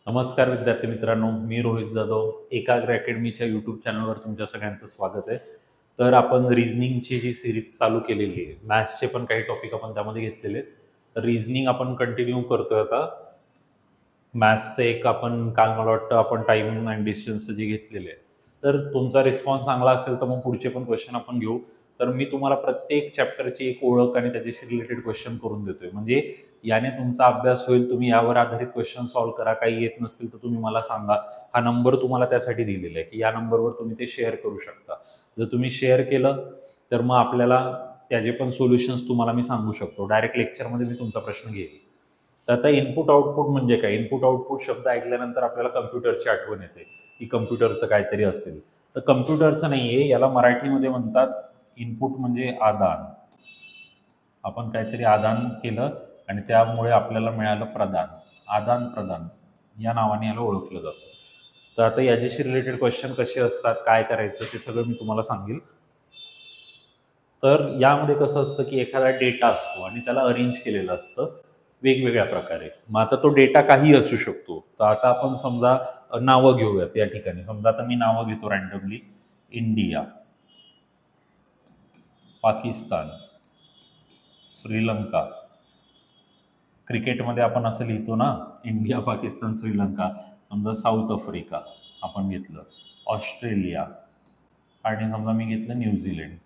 नमस्कार विद्यार्थी मित्रांनो, मी रोहित जाधव. एकाग्र अकॅडमीच्या यूट्यूब चॅनलवर तुमच्या सगळ्यांचं स्वागत आहे. तर आपण रिझनिंगची जी सिरीज चालू केलेली आहे, मॅथ्सचे पण काही टॉपिक आपण त्यामध्ये घेतलेले आहेत. तर रिझनिंग आपण कंटिन्यू करतोय आता. मॅथ्सचं एक आपण काल मला वाटतं आपण टाइम अँड डिस्टन्सचं जे घेतलेले आहे. तर तुमचा रिस्पॉन्स चांगला असेल तर मग पुढचे पण क्वेश्चन आपण घेऊ. तर मी तुम्हाला प्रत्येक चॅप्टरची एक ओळख आणि त्याच्याशी रिलेटेड क्वेश्चन करून देतोय. म्हणजे याने तुमचा अभ्यास होईल. तुम्ही यावर आधारित क्वेश्चन सॉल्व्ह करा. काही येत नसतील तर तुम्ही मला सांगा. हा नंबर तुम्हाला त्यासाठी दिलेला आहे की या नंबरवर तुम्ही ते शेअर करू शकता. जर तुम्ही शेअर केलं तर मग आपल्याला त्याचे पण सोल्युशन्स तुम्हाला मी सांगू शकतो. डायरेक्ट लेक्चरमध्ये मी तुमचा प्रश्न घेईल. तर आता इनपुट आउटपुट म्हणजे काय? इनपुट आउटपुट शब्द ऐकल्यानंतर आपल्याला कम्प्युटरची आठवण येते की कम्प्युटरचं काहीतरी असेल. तर कम्प्युटरचं नाहीये, याला मराठीमध्ये म्हणतात इनपुट म्हणजे आदान. आपण काहीतरी आदान केलं आणि त्यामुळे आपल्याला मिळालं प्रदान. आदान प्रदान या नावाने याला ओळखलं जातं. तर आता याच्याशी रिलेटेड क्वेश्चन कसे असतात, काय करायचं ते सगळं मी तुम्हाला सांगेल. तर यामध्ये कसं असतं की एखादा डेटा असतो आणि त्याला अरेंज केलेलं असतं वेगवेगळ्या प्रकारे. मग आता तो डेटा काही असू शकतो. तर आता आपण समजा नावं घेऊयात या ठिकाणी. समजा आता मी नावं घेतो रँडमली. इंडिया, पाकिस्तान, श्रीलंका. क्रिकेटमध्ये आपण असं लिहितो ना, इंडिया, पाकिस्तान, श्रीलंका. समजा साऊथ आफ्रिका आपण घेतलं, ऑस्ट्रेलिया आणि समजा मी घेतलं न्यूझीलंड.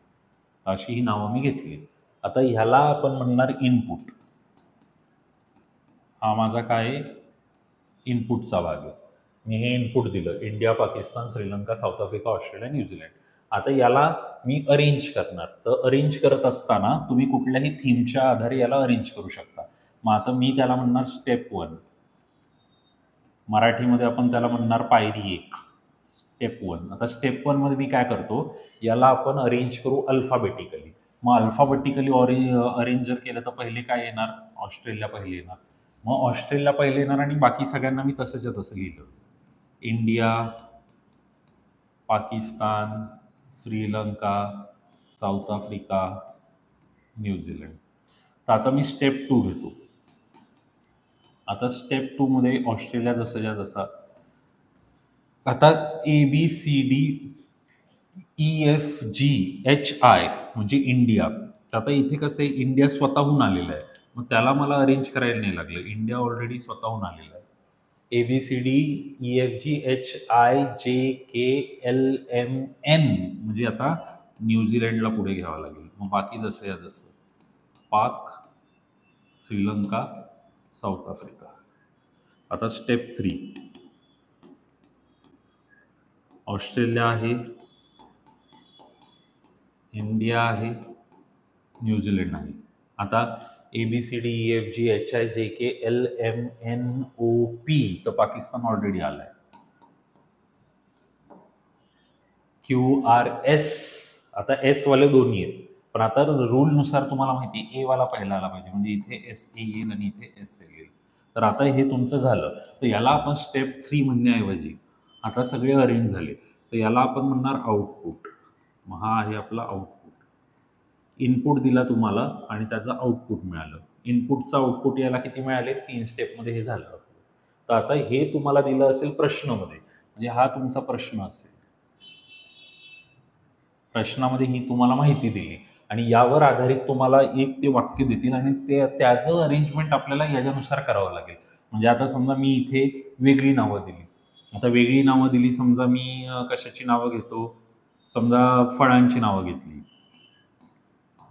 अशी ही नावं मी घेतली. आता ह्याला आपण म्हणणार इनपुट. हा माझा काय इनपुटचा भाग आहे. मी हे इनपुट दिलं, India, Pakistan, Sri Lanka, south Africa, Australia, New Zealand. आता याला मी अरेंज करणार. तर अरेंज करत असताना तुम्ही कुठल्याही थीमच्या आधारे याला अरेंज करू शकता. मग आता मी त्याला म्हणणार स्टेप 1. मराठीमध्ये आपण त्याला म्हणणार पायरी 1. स्टेप 1. आता स्टेप 1 मध्ये मी काय करतो, याला आपण अरेंज करू अल्फाबेटिकली. मग अल्फाबेटिकली अरेंज जर केलं तर पहिले काय येणार? ऑस्ट्रेलिया पहिले येणार. मग ऑस्ट्रेलिया पहिले येणार आणि बाकी सगळ्यांना मी तसंच्या तसं लिहिलं. India, Pakistan, Sri Lanka, south Africa, New Zealand. तर आता मी स्टेप 2 घेतो. आता स्टेप 2 मध्ये ऑस्ट्रेलिया जसंच्या जसा. आता ABCD EFGHI म्हणजे इंडिया. आता इथे कसं आहे, इंडिया स्वतःहून आलेलं आहे. मग त्याला मला अरेंज करायला नाही लागलं. इंडिया ऑलरेडी स्वतःहून आलेलं आहे. ABCD EFGHIJKLMN म्हणजे आता न्यूझीलंडला पुढे घ्यावं लागेल. मग बाकी जसं या जसं. पाक, श्रीलंका, साऊथ आफ्रिका. आता स्टेप 3. ऑस्ट्रेलिया आहे, इंडिया आहे, न्यूझीलंड आहे. आता ABCDEFGHIJKLMNOP तर पाकिस्तान ऑलरेडी आलाय. QRS. आता एस वाले दोन्ही आहेत. पण आता रूल नुसार तुम्हाला माहिती ए वाला पहिला आला पाहिजे. म्हणजे इथे SA येईल आणि इथे एस येईल. तर आता हे तुमचं झालं. तर याला आपण स्टेप 3 म्हणण्याऐवजी आता सगळे अरेंज झाले. तर याला आपण म्हणणार आउटपुट. मग हा आहे आपला आउटपुट. इनपुट दिला तुम्हाला आणि त्याचं आउटपुट मिळालं. इनपुटचं आउटपुट याला किती मिळाले? 3 स्टेपमध्ये हे झालं. तर आता हे तुम्हाला दिलं असेल प्रश्नामध्ये. म्हणजे हा तुमचा प्रश्न असेल. प्रश्नामध्ये ही तुम्हाला माहिती दिली आणि यावर आधारित तुम्हाला एक ते वाक्य देतील आणि त्याचं अरेंजमेंट आपल्याला याच्यानुसार करावं लागेल. म्हणजे आता समजा मी इथे वेगळी नावं दिली. आता वेगळी नावं दिली, समजा मी कशाची नावं घेतो, समजा फळांची नावं घेतली.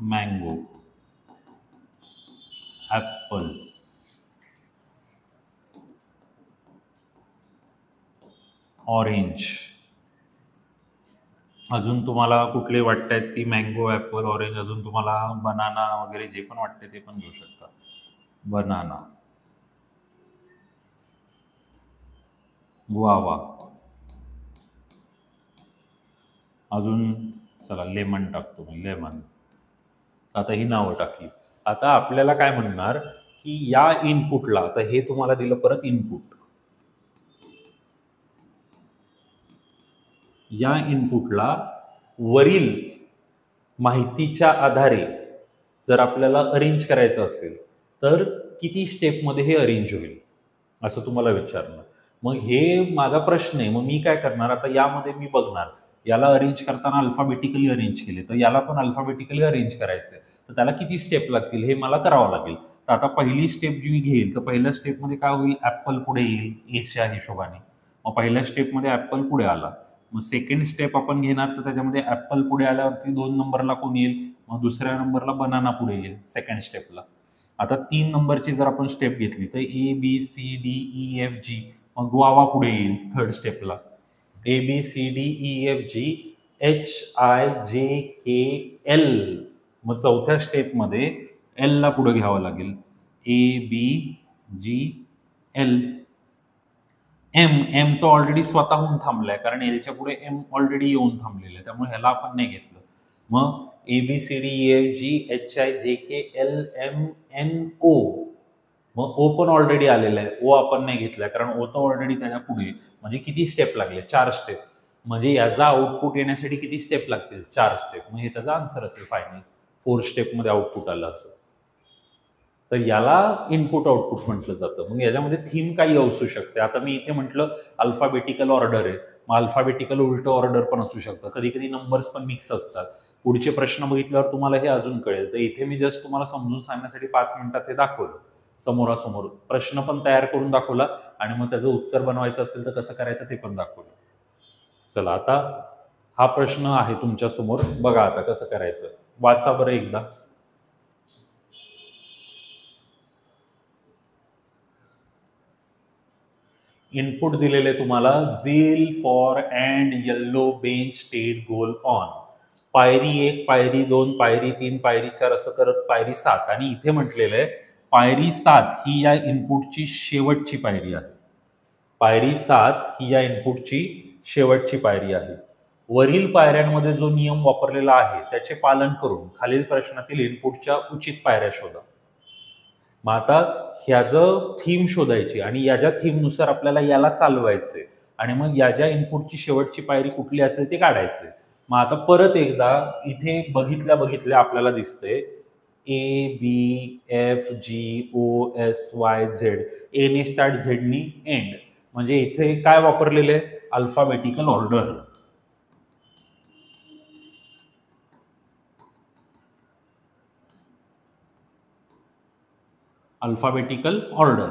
Mango, Apple, orange. अजून तुम्हाला कुठले वाटतायत ती मँगो, ॲपल, ऑरेंज. अजून तुम्हाला बनाना वगैरे जे पण वाटते ते पण घेऊ शकता. Banana, guava. अजून चला लेमन टाकतो मी, लेमन. आता ही नावं टाकली. आता आपल्याला काय म्हणणार की या इनपुटला, आता हे तुम्हाला दिलं परत इनपुट. या इनपुटला वरील माहितीच्या आधारे जर आपल्याला अरेंज करायचं असेल तर किती स्टेपमध्ये हे अरेंज होईल असं तुम्हाला विचारणार. मग हे माझा प्रश्न आहे, मग मी काय करणार आता यामध्ये मी बघणार याला अरेंज करताना अल्फाबेटिकली अरेंज केले, तर याला पण अल्फाबेटिकली अरेंज करायचंय, तर त्याला किती स्टेप लागतील हे मला करावं लागेल. तर आता पहिली स्टेप जी मी घेईल, तर पहिल्या स्टेपमध्ये काय होईल, ऍपल पुढे येईल एच्या हिशोबाने. मग पहिल्या स्टेपमध्ये ऍपल पुढे आला. मग सेकंड स्टेप आपण घेणार, तर त्याच्यामध्ये ऍपल पुढे आल्यावरती 2 नंबरला कोण येईल, मग दुसऱ्या नंबरला बनाना पुढे येईल सेकंड स्टेपला. आता 3 नंबरची जर आपण स्टेप घेतली तर ABCDEFG, मग गुआवा पुढे येईल थर्ड स्टेपला. ABCDEFG HIJKL, मग चौथ्या स्टेपमध्ये एल ला पुढे घ्यावं लागेल. ABGL. एम तो ऑलरेडी स्वतःहून थांबलाय, कारण एलच्या पुढे एम ऑलरेडी येऊन थांबलेलं आहे, त्यामुळे ह्याला आपण नाही घेतलं. मग ABCDEFGHIJKLMNO, मग ओ पण ऑलरेडी आलेला आहे, ओ आपण नाही घेतलाय कारण ओ तर ऑलरेडी त्याच्या पुढे. म्हणजे किती स्टेप लागले, 4 स्टेप. म्हणजे याचा आउटपुट येण्यासाठी किती स्टेप लागतील, 4 स्टेप. मग हे त्याचा आन्सर असेल फायनल, 4 स्टेपमध्ये आउटपुट आलं असं. तर याला इनपुट आउटपुट म्हटलं जातं. मग याच्यामध्ये थीम काही असू शकते. आता मी इथे म्हटलं अल्फाबेटिकल ऑर्डर आहे, मग अल्फाबेटिकल उलट ऑर्डर पण असू शकतं. कधी कधी नंबर्स पण मिक्स असतात. पुढचे प्रश्न बघितल्यावर तुम्हाला हे अजून कळेल. तर इथे मी जस्ट तुम्हाला समजून सांगण्यासाठी 5 मिनिटात हे दाखवलं समोरासमोर. प्रश्न पण तयार करून दाखवला आणि मग त्याचं उत्तर बनवायचं असेल तर कसं करायचं ते पण दाखवलं. चला, आता हा प्रश्न आहे तुमच्या समोर, बघा आता कसं करायचं. वाचा बरं एकदा. इनपुट दिलेले तुम्हाला, झील फॉर अँड येल्लो बेंच स्टेड गोल ऑन. पायरी 1, पायरी 2, पायरी 3, पायरी 4 असं करत पायरी 7. आणि इथे म्हटलेलं आहे पायरी 7 ही या इनपुटची शेवटची पायरी आहे. पायरी 7 ही या इनपुटची शेवटची पायरी आहे. वरील पायऱ्यांमध्ये जो नियम वापरलेला आहे त्याचे पालन करून खालील प्रश्नातील इनपुटच्या उचित पायऱ्या शोधा. मग आता ह्याचं थीम शोधायची आणि याच्या थीमनुसार आपल्याला याला चालवायचे आणि मग याच्या इनपुटची शेवटची पायरी कुठली असेल ते काढायचे. मग आता परत एकदा इथे बघितल्या आपल्याला दिसतंय ABFGOSYZ. ए ने स्टार्ट, झेड नी एंड. म्हणजे इथे काय वापरलेलं आहे, अल्फाबेटिकल ऑर्डर. Alphabetical order.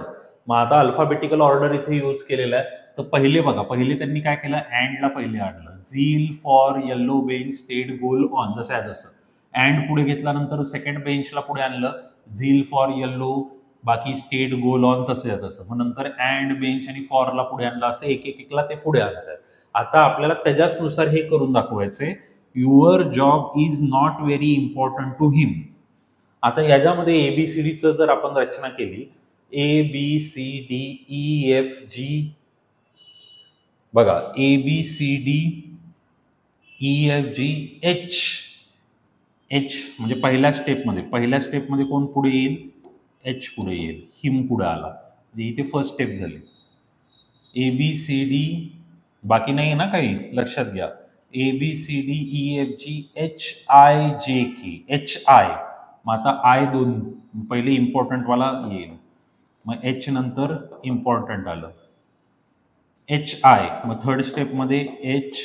मग आता अल्फाबेटिकल ऑर्डर इथे यूज केलेला आहे. तर पहिले बघा, पहिले त्यांनी काय केलं, अँडला पहिले आणलं. झील फॉर येल्लो बेंच स्टेड गोल ऑन, जसं आहे जसं. अँड पुढे घेतल्यानंतर सेकंड बेंचला पुढे आणलं, झील फॉर येल्लो, बाकी स्टेड गोल ऑन, तसं आहे तसं. मग नंतर अँड बेंच आणि फॉरला पुढे आणलं, असं एक एकला ते पुढे आणतात. आता आपल्याला त्याच्याचनुसार हे करून दाखवायचंय. Your job is not very important to him. आता याच्यामध्ये ABCDचं जर आपण रचना केली, ABCDEFG, बघा ABCDEFGH. म्हणजे पहिल्या स्टेपमध्ये कोण पुढे येईल, H पुढे येईल, हिम पुढे आला, म्हणजे इथे फर्स्ट स्टेप झाली. ABCD, बाकी नाही ना काही, लक्षात घ्या. ABCDEFGHIJK, HI. मग आता I 2 पहिले इम्पॉर्टंट वाला येईल, मग H नंतर इम्पॉर्टंट आलं, HI. मग थर्ड स्टेपमध्ये H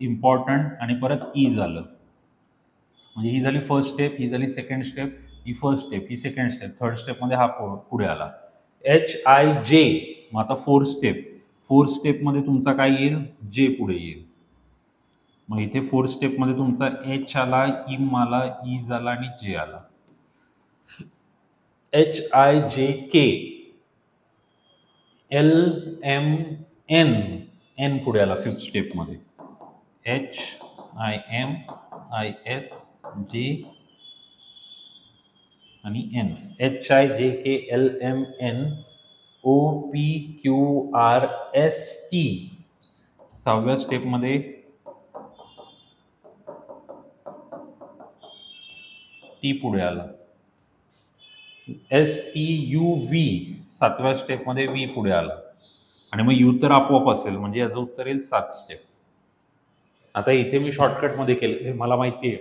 इम्पॉर्टंट आणि परत E झालं. म्हणजे ही झाली फर्स्ट स्टेप, ही झाली सेकंड स्टेप, ही फर्स्ट स्टेप, ही सेकंड स्टेप. थर्ड स्टेपमध्ये हा पुढे आला, HIJ. मग आता फोर्थ स्टेपमध्ये तुमचा काय येईल, J पुढे येईल. मग इथे फोर्थ स्टेपमध्ये तुमचा H आला, इम आला, ई झाला आणि J आला. HIJK, LMN, N पुढे आला फिफ्थ स्टेपमध्ये, HIMISJ आणि N. HIJKLMN OPQRST. सहाव्या स्टेपमध्ये T पुढे आला, STUV. सातव्या स्टेपमध्ये V पुढे आला आणि मग U तर आपोआप असेल, म्हणजे याचं उत्तर येईल 7 स्टेप. आता इथे मी शॉर्टकटमध्ये केले, मला माहिती आहे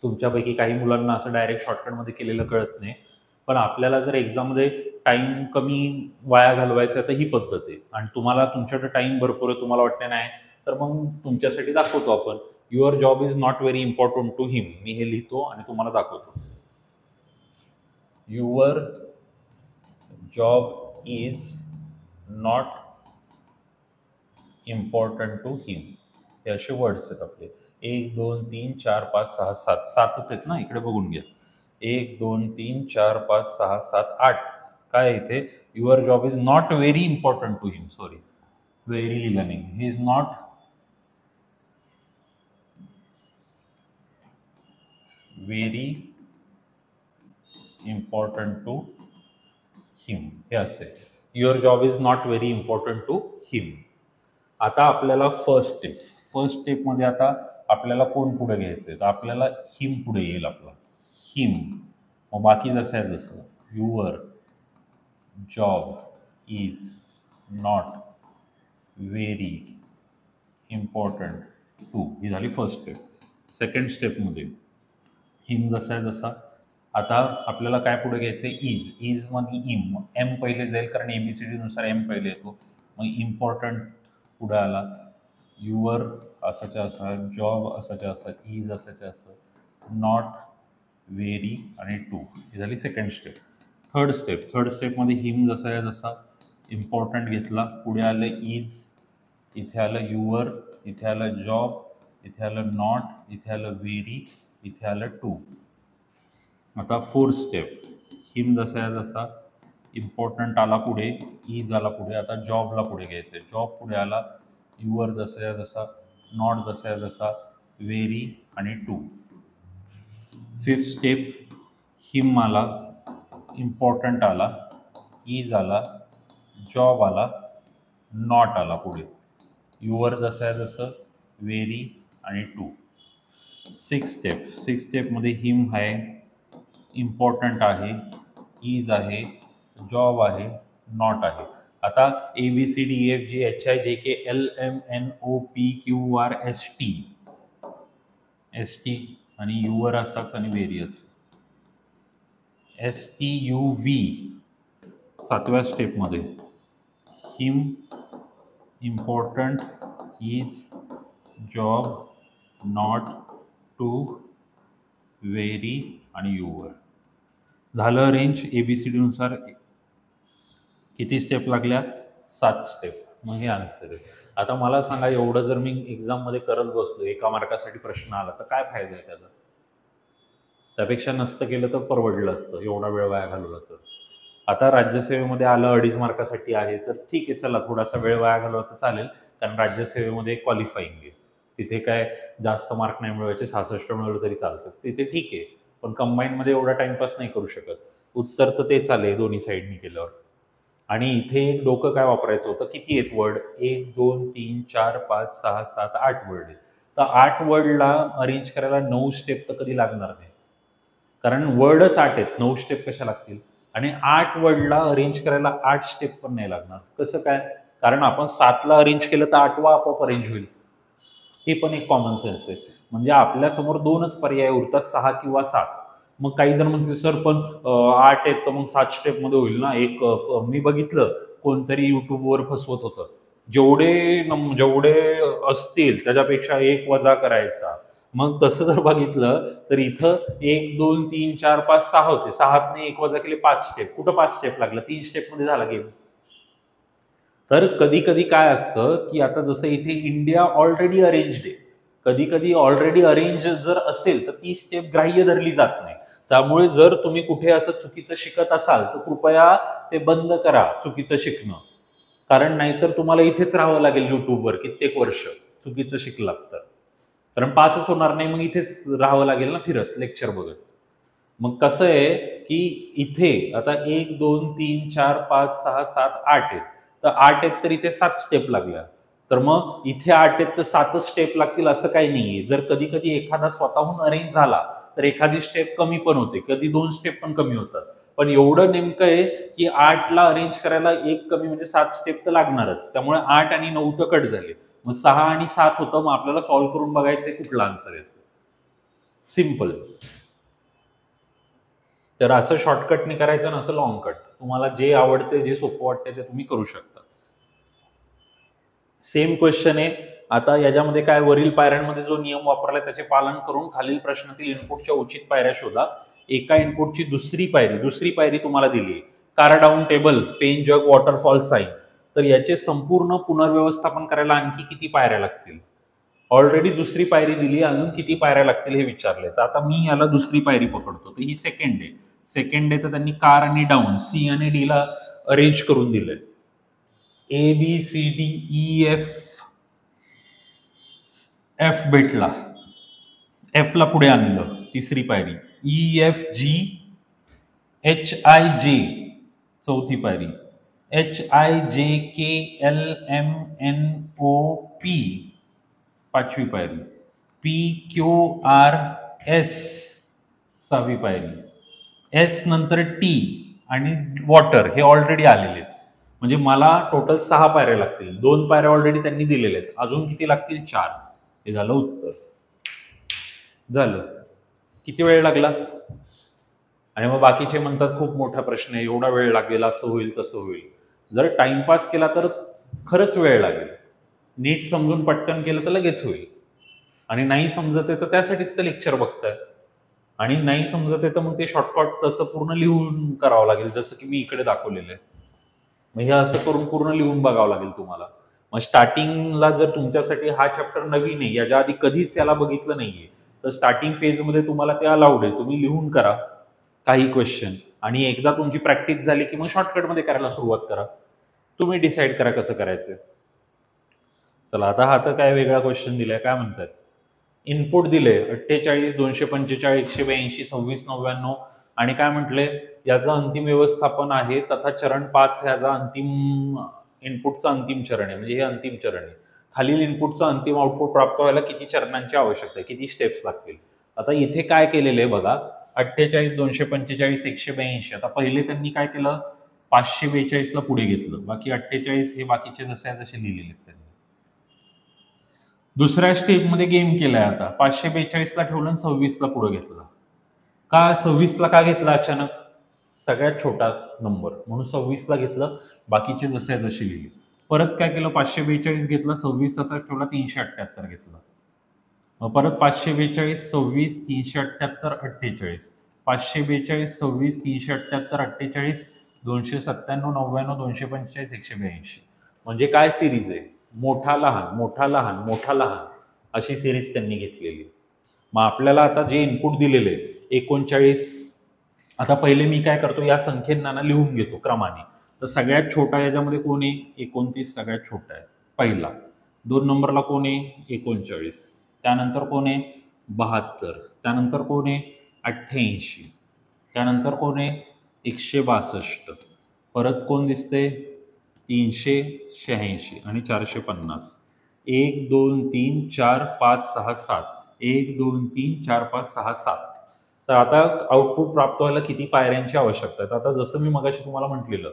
तुमच्यापैकी काही मुलांना असं डायरेक्ट शॉर्टकटमध्ये केलेलं कळत नाही, पण आपल्याला जर एक्झाममध्ये टाइम कमी वाया घालवायचा तर ही पद्धत आहे. आणि तुम्हाला तुमच्याकडे टाइम भरपूर आहे, तुम्हाला वाटते नाही, तर मग तुमच्यासाठी दाखवतो आपण, your job is not very important to him. मी हे लिहितो आणि तुम्हाला दाखवतो. Your job is not important to him. हे असे वर्ड्स आहेत आपले. 1 2 3 4 5 6 7 7च आहेत ना, इकडे बघून घ्या. 1 2 3 4 5 6 7 8. काय इथे, your job is not very important to him. Sorry, very लिहिलं नाही. He is not very important to him. हे असे, your job is not very important to him. आता आपल्याला फर्स्ट स्टेपमध्ये आता आपल्याला कोण पुढे घ्यायचं आहे, तर आपल्याला हिम पुढे येईल आपला, हिम. मग बाकी जसं आहे जसं, your job is not very important to. ही झाली फर्स्ट स्टेप. सेकंड स्टेपमध्ये हिम जसा आहे जसा, आता आपल्याला काय पुढे घ्यायचं आहे, इज मध्ये इम, एम पहिले जाईल कारण ABCD नुसार एम पहिले येतो. मग इम्पॉर्टंट पुढे आला, युअर असाच्या असा, जॉब असाच्या असा, इज असाच्या असं, नॉट व्हेरी आणि टू. ही झाली सेकंड स्टेप. थर्ड स्टेपमध्ये हिम जसा आहे जसा, इम्पॉर्टंट घेतला, पुढे आलं इज, इथे आलं युअर, इथे आलं जॉब, इथे आलं नॉट, इथे आलं व्हेरी, इथे आलं टू. आता फोर्थ स्टेप, हिम जसा आहे जसा, इम्पॉर्टंट आला पुढे, इज आला पुढे, आता जॉबला पुढे घ्यायचं आहे. जॉब पुढे आला, युअर जसा आहे जसा, नॉट जसा आहे जसा, व्हेरी आणि टू. फिफ्थ स्टेप, हिम आला, इम्पॉर्टंट आला, इज आला, जॉब आला, नॉट आला पुढे, युअर जसं आहे जसं, व्हेरी आणि टू. सिक्स स्टेपमध्ये हिम आहे, इम्पॉर्टंट आहे, इज आहे, जॉब आहे, नॉट आहे. आता ABCDEFGHIJKLMNOPQRST, ST आणि युअर असाच आणि व्हेरी असं, STUV. सातव्या स्टेपमध्ये him, important, is, job, not, to, very आणि युअर. झालं अरेंज ABCD नुसार. किती स्टेप लागल्या, 7 स्टेप. मग हे आन्सर आहे. आता मला सांगा, एवढं जर मी एक्झाममध्ये करत बसलो, 1 मार्कासाठी प्रश्न आला तर काय फायदा आहे त्याचा? त्यापेक्षा नसतं केलं तर परवडलं असतं, एवढा वेळ वाया घालवला तर. आता राज्यसेवेमध्ये आलं 2.5 मार्कासाठी आहे, तर ठीक आहे, चला थोडासा वेळ वाया घालवला तर चालेल, कारण राज्यसेवेमध्ये क्वालिफाईंग आहे. तिथे काय जास्त मार्क नाही मिळवायचे, 66 मिळवलं तरी चालतं, तिथे ठीक आहे. पण कंबाईनमध्ये एवढा टाइमपास नाही करू शकत. उत्तर तर तेच आले दोन्ही साईडनी केल्यावर. आणि इथे डोकं काय वापरायचं होतं, किती आहेत वर्ड, 1 2 3 4 5 6 7 8 वर्ड आहेत. तर 8 वर्डला अरेंज करायला 9 स्टेप तर कधी लागणार नाही, कारण वर्डच 8 आहेत, 9 स्टेप कशा लागतील. आणि 8 वर्डला अरेंज करायला 8 स्टेप पण नाही लागणार. कसं काय, कारण आपण 7ला अरेंज केलं तर 8वा आपोआप अरेंज होईल. हे पण एक कॉमन सेन्स आहे. म्हणजे आपल्यासमोर 2च पर्याय उरतात, 6 किंवा 7. मग काही जण म्हणतील सर पण 8 आहेत तर मग 7 स्टेपमध्ये होईल ना. एक मी बघितलं, कोणतरी युट्यूबवर फसवत होतं, जेवढे असतील त्याच्यापेक्षा 1 वजा करायचा. मग तसं जर बघितलं तर इथं 1 2 3 4 5 6 होते, 6ने 1 वजा केले 5 स्टेप. कुठं 5 स्टेप लागलं, 3 स्टेपमध्ये झाला गेम. तर कधी कधी काय असतं की आता जसं इथे इंडिया ऑलरेडी अरेंज्ड आहे, कधी कधी ऑलरेडी अरेंज जर असेल तर ती स्टेप ग्राह्य धरली जात नाही. त्यामुळे जर तुम्ही कुठे असं चुकीचं शिकत असाल तर कृपया ते बंद करा, चुकीचं शिकणं. कारण नाहीतर तुम्हाला इथेच राहावं लागेल युट्यूबवर कित्येक वर्ष, चुकीचं शिकलात तर. कारण 5च होणार नाही, मग इथेच राहावं लागेल ना फिरत, लेक्चर बघत. मग कसं आहे की इथे आता 1 2 3 4 5 6 7 8 आहेत, तर 8 आहेत तर इथे 7 स्टेप लागल्या. तर मग इथे 8 आहेत तर 7च स्टेप लागतील असं काही नाहीये. जर कधी कधी एखादा स्वतःहून अरेंज झाला तर एखादी स्टेप कमी पण होते, कधी 2 स्टेप पण कमी होतात. पण एवढं नेमकं आहे की 8ला अरेंज करायला 1 कमी म्हणजे 7 स्टेप तर लागणारच. त्यामुळे 8 आणि 9 तर कट झाले, मग 6 आणि 7 होतं. मग आपल्याला सॉल्व्ह करून बघायचंय कुठला आन्सर येतो. सिंपल. तर असं शॉर्टकटने करायचं ना, असं लॉंग कट. तुम्हाला जे आवडते, जे सोपं वाटते ते तुम्ही करू शकता. सेम क्वेश्चन आहे. आता याच्यामध्ये काय, वरील पायऱ्यांमध्ये जो नियम वापरलाय त्याचे पालन करून खालील प्रश्नातील इनपुटच्या उचित पायऱ्या शोधा. एका इनपुटची दुसरी पायरी तुम्हाला दिली आहे. कार डाऊन टेबल, पेन जग, वॉटरफॉल साईन. तर याचे संपूर्ण पुनर्व्यवस्थापन करायला आणखी किती पायऱ्या लागतील? ऑलरेडी दुसरी पायरी दिली, अजून किती पायऱ्या लागतील हे विचारले. तर आता मी याला दुसरी पायरी पकडतो. तर ही सेकंड आहे. तर त्यांनी कार आणि डाऊन, सी आणि डी ला अरेंज करून दिलंय. A B C D E F भेटला, एफ ला पुढे आणलं, तिसरी पायरी. E F G H I J, चौथी पायरी. H I J K L M N O P, पाचवी पायरी. पी क्यू आर एस, सहावी पायरी. एस नंतर टी आणि वॉटर हे ऑलरेडी आलेले आहेत. म्हणजे मला टोटल 6 पायऱ्या लागतील. 2 पायऱ्या ऑलरेडी त्यांनी दिलेल्या आहेत, अजून किती लागतील? 4. हे झालं उत्तर. झालं. किती वेळ लागला? आणि मग बाकीचे म्हणतात खूप मोठा प्रश्न आहे, एवढा वेळ लागेल, असं होईल तसं होईल. जर टाइमपास केला तर खरंच वेळ लागेल. नीट समजून पटकन केलं तर लगेच होईल. आणि नाही समजत आहे तर त्यासाठीच ते लेक्चर बघताय. आणि नाही समजत आहे तर मग ते शॉर्टकट तसं पूर्ण लिहून करावं लागेल, जसं की मी इकडे दाखवलेलं आहे. मग हे असं करून पूर्ण लिहून बघावं लागेल तुम्हाला. मग स्टार्टिंगला जर तुमच्यासाठी हा चॅप्टर नवीन आहे, याच्या आधी कधीच याला बघितलं नाहीये, तर स्टार्टिंग फेजमध्ये तुम्हाला ते अलाउड आहे. तुम्ही लिहून करा काही क्वेश्चन, आणि एकदा तुमची प्रॅक्टिस झाली की मग शॉर्टकटमध्ये करायला सुरुवात करा. तुम्ही डिसाईड करा कसं करायचं. चला, आता हा तर काय वेगळा क्वेश्चन दिलाय. काय म्हणतात? इनपुट दिले 48, 245, 182, 2699 आणि काय म्हटले, याचं अंतिम व्यवस्थापन आहे तथा चरण 5 ह्याचा अंतिम इनपुटचा अंतिम चरण आहे. म्हणजे हे अंतिम चरण आहे. खालील इनपुटचा अंतिम आउटपुट प्राप्त व्हायला किती चरणांची आवश्यकता आहे, किती स्टेप्स लागतील? आता इथे काय केलेलं आहे बघा, 48, 245, 182. आता पहिले त्यांनी काय केलं, 542 ला पुढे घेतलं, बाकी 48 हे बाकीचे जसे लिहिलेले आहेत त्यांनी. दुसऱ्या स्टेपमध्ये गेम केलाय. आता 542 ला ठेवलं, 26 ला पुढे घेतलं. का 26 ला का घेतला अचानक? सगळ्यात छोटा नंबर म्हणून 26 ला घेतलं, बाकीचे जसे लिहिले. परत काय केलं, 542 घेतला, 26 तसाच ठेवला, 378 घेतला. मग परत 542, 26, 378, 48. 542, 26, 378, 48, 297, 99, 245, 182. म्हणजे काय सिरीज आहे? मोठा लहान, मोठा लहान, मोठा लहान, अशी सिरीज त्यांनी घेतलेली. मग आपल्याला आता जे इनपुट दिलेले 39. आता पहिले मी काय करतो, या संख्येना लिहून घेतो क्रमाने. तर सगळ्यात छोटा याच्यामध्ये कोण आहे? 29 सगळ्यात छोटा आहे पहिला. 2 नंबरला कोण आहे? 39. त्यानंतर कोण आहे? 72. त्यानंतर कोण आहे? 88. त्यानंतर कोण आहे? 162. परत कोण दिसते? 386 आणि 450. 1 2 3 4 5 6 7. 1 2 3 4 5 6 7. तर आता आउटपुट प्राप्त व्हायला किती पायऱ्यांची आवश्यकता आहे? आता जसं मी मगाशी तुम्हाला म्हटलेलं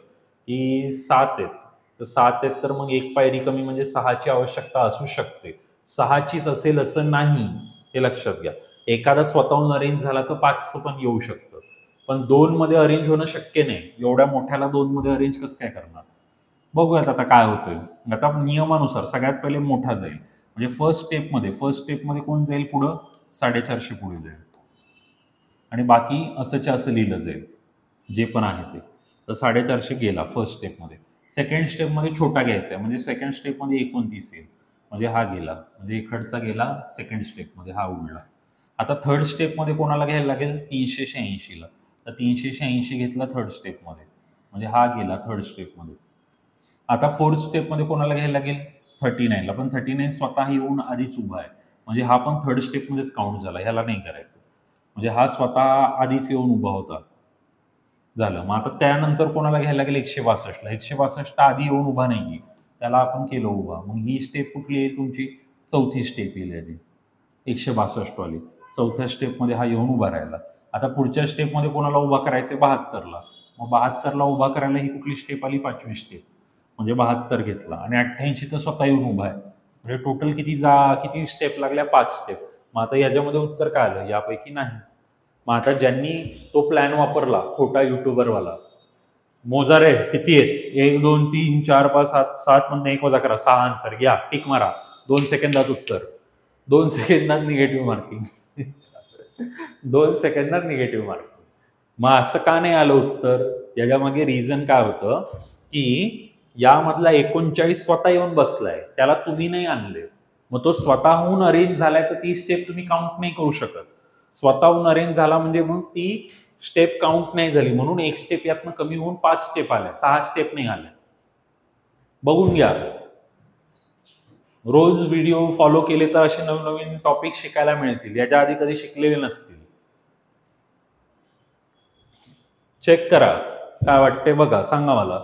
की 7 आहेत, तर 7 आहेत, तर मग एक पायरी कमी म्हणजे 6ची आवश्यकता असू शकते. 6चीच असेल असं नाही, हे लक्षात घ्या. एखादा स्वतःहून अरेंज झाला तर 5चं पण येऊ शकतं, पण 2 मध्ये अरेंज होणं शक्य नाही. एवढ्या मोठ्याला 2 मध्ये अरेंज कसं काय करणार? बघूयात आता काय होतंय. आता नियमानुसार सगळ्यात पहिले मोठा जाईल, म्हणजे फर्स्ट स्टेपमध्ये कोण जाईल पुढं? 450 पुढे जाईल, आणि बाकी असंच्या असं लिहिलं जाईल जे पण आहे ते. तर 450 गेला फर्स्ट स्टेपमध्ये. सेकंड स्टेपमध्ये छोटा घ्यायचा आहे, म्हणजे सेकंड स्टेपमध्ये 29 येईल, म्हणजे हा गेला, म्हणजे इकडचा गेला सेकंड स्टेपमध्ये, हा उडला. आता थर्ड स्टेपमध्ये कोणाला घ्यायला लागेल? 386 ला. तर 386 घेतला थर्ड स्टेपमध्ये, म्हणजे हा गेला थर्ड स्टेपमध्ये. आता फोर्थ स्टेपमध्ये कोणाला घ्यायला लागेल? 39 ला. पण 39 स्वतः येऊन आधीच उभा आहे, म्हणजे हा पण थर्ड स्टेपमध्येच काउंट झाला. ह्याला नाही करायचं, म्हणजे हा स्वतः आधीच येऊन उभा होता. झालं. मग आता त्यानंतर कोणाला घ्यायला लागेल? 162 ला. 162 आधी येऊन उभा नाही, त्याला आपण केलं उभा. मग ही स्टेप कुठली येईल तुमची? चौथी स्टेप येईल याची, 162 वाली. चौथ्या स्टेपमध्ये हा येऊन उभा राहिला. आता पुढच्या स्टेपमध्ये कोणाला उभा करायचं? 72 ला. मग 72 ला उभा करायला ही कुठली स्टेप आली? 5वी स्टेप, म्हणजे 72 घेतला. आणि 88 तर स्वतः येऊन उभा आहे, म्हणजे टोटल किती स्टेप लागल्या? 5 स्टेप. मग आता याच्यामध्ये उत्तर काय आलं? यापैकी नाही. मग आता ज्यांनी तो प्लॅन वापरला, खोटा युट्यूबरवाला, मोजा रे, किती आहेत? 1 2 3 4 5 7 7 मधनं 1 वजा करा, 6 आन्सर घ्या, टिक मारा. 2 सेकंदात उत्तर. 2 सेकंदात निगेटिव्ह मार्किंग. 2 सेकंदात निगेटिव्ह मार्किंग. मग असं का नाही आलं उत्तर? याच्या मागे रिझन काय होतं की यामधला 39 स्वतः येऊन बसलाय, त्याला तुम्ही नाही आणले. मग तो स्वतःहून अरेंज झालाय, तर ती स्टेप तुम्ही काउंट नाही करू शकत. स्वतःहून अरेंज झाला म्हणजे मग ती स्टेप काउंट नाही झाली, म्हणून एक स्टेप यातनं कमी होऊन 5 स्टेप आल्या, 6 स्टेप नाही आल्या. बघून घ्या. रोज व्हिडिओ फॉलो केले तर असे नवनवीन टॉपिक शिकायला मिळतील, याच्या आधी कधी शिकलेले नसतील. चेक करा, काय वाटते बघा, सांगा मला.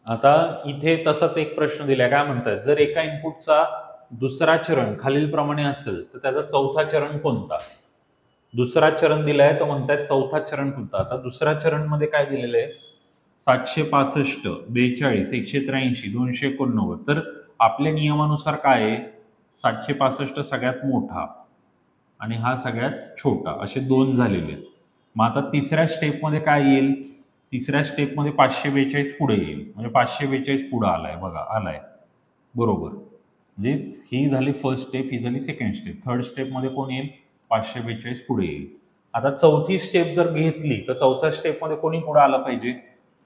आता इथे तसाच एक प्रश्न दिलाय, काय म्हणतात, जर एका इनपुटचा दुसरा चरण खालीलप्रमाणे असेल तर त्याचा चौथा चरण कोणता? दुसरा चरण दिलाय तर म्हणतात चौथा चरण कोणता. आता दुसऱ्या चरण मध्ये काय दिलेलं आहे? 765, 42, 183, 289. तर आपल्या नियमानुसार काय आहे? 765 सगळ्यात मोठा आणि हा सगळ्यात छोटा, असे दोन झालेले आहेत. मग आता तिसऱ्या स्टेपमध्ये काय येईल? तिसऱ्या स्टेपमध्ये 542 पुढे येईल, म्हणजे 542 पुढे आलाय बघा, आलाय बरोबर. म्हणजे ही झाली फर्स्ट स्टेप, ही झाली सेकंड स्टेप. थर्ड स्टेपमध्ये कोण येईल? 542 पुढे येईल. आता चौथी स्टेप जर घेतली तर चौथ्या स्टेपमध्ये कोणी पुढे आला पाहिजे?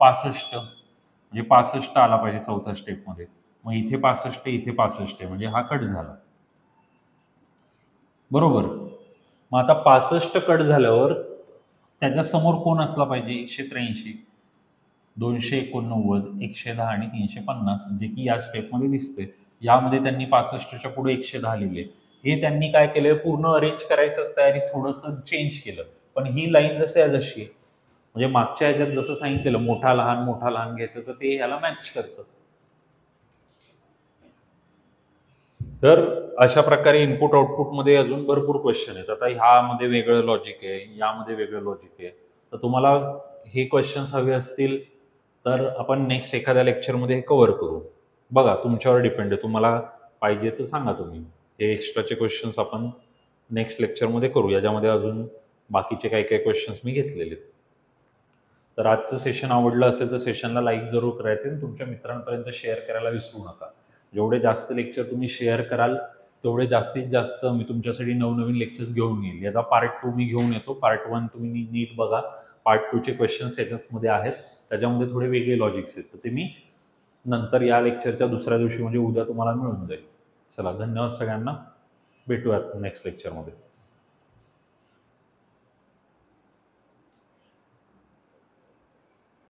65, म्हणजे 65 आला पाहिजे चौथ्या स्टेपमध्ये. मग इथे 65, इथे 65 आहे, म्हणजे हा कट झाला बरोबर. मग आता 65 कट झाल्यावर त्याच्या समोर कोण असला पाहिजे? 183, 289, 110 आणि 350, जे की या स्टेपमध्ये दिसते. यामध्ये त्यांनी 65च्या पुढे 110 लिहिले. हे त्यांनी काय केलं? पूर्ण अरेंज करायचंच तयारी थोडंसं चेंज केलं, पण ही लाईन जशी आहे जशी आहे, म्हणजे मागच्या ह्याच्यात जसं सांगितलेलं मोठा लहान घ्यायचं, तर ते याला मॅच करतं. तर अशा प्रकारे इनपुट आउटपुटमध्ये अजून भरपूर क्वेश्चन आहेत. आता ह्यामध्ये वेगळं लॉजिक आहे, यामध्ये वेगळं लॉजिक आहे. तर तुम्हाला हे क्वेश्चन्स हवे असतील तर आपण नेक्स्ट एखाद्या लेक्चरमध्ये हे कव्हर करू. बघा, तुमच्यावर डिपेंड आहे, तुम्हाला पाहिजे तर सांगा तुम्ही. हे एक्स्ट्राचे क्वेश्चन्स आपण नेक्स्ट लेक्चरमध्ये करू. याच्यामध्ये अजून बाकीचे काही काही क्वेश्चन्स मी घेतलेले. तर आजचं सेशन आवडलं असेल तर सेशनला लाईक जरूर करायचे आणि तुमच्या मित्रांपर्यंत शेअर करायला विसरू नका. जेवढे जास्त लेक्चर तुम्ही शेअर कराल तेवढे जास्तीत जास्त मी तुमच्यासाठी नवनवीन लेक्चर्स घेऊन येईल. याचा पार्ट 2 मी घेऊन येतो. पार्ट 1 तुम्ही नीट बघा. पार्ट 2चे क्वेश्चन सेटन्समध्ये आहेत, त्याच्यामध्ये थोडे वेगळे लॉजिक्स आहेत, तर ते मी नंतर या लेक्चरच्या दुसऱ्या दिवशी म्हणजे उद्या तुम्हाला मिळून जाईल. चला, धन्यवाद सगळ्यांना. भेटूयात नेक्स्ट लेक्चरमध्ये.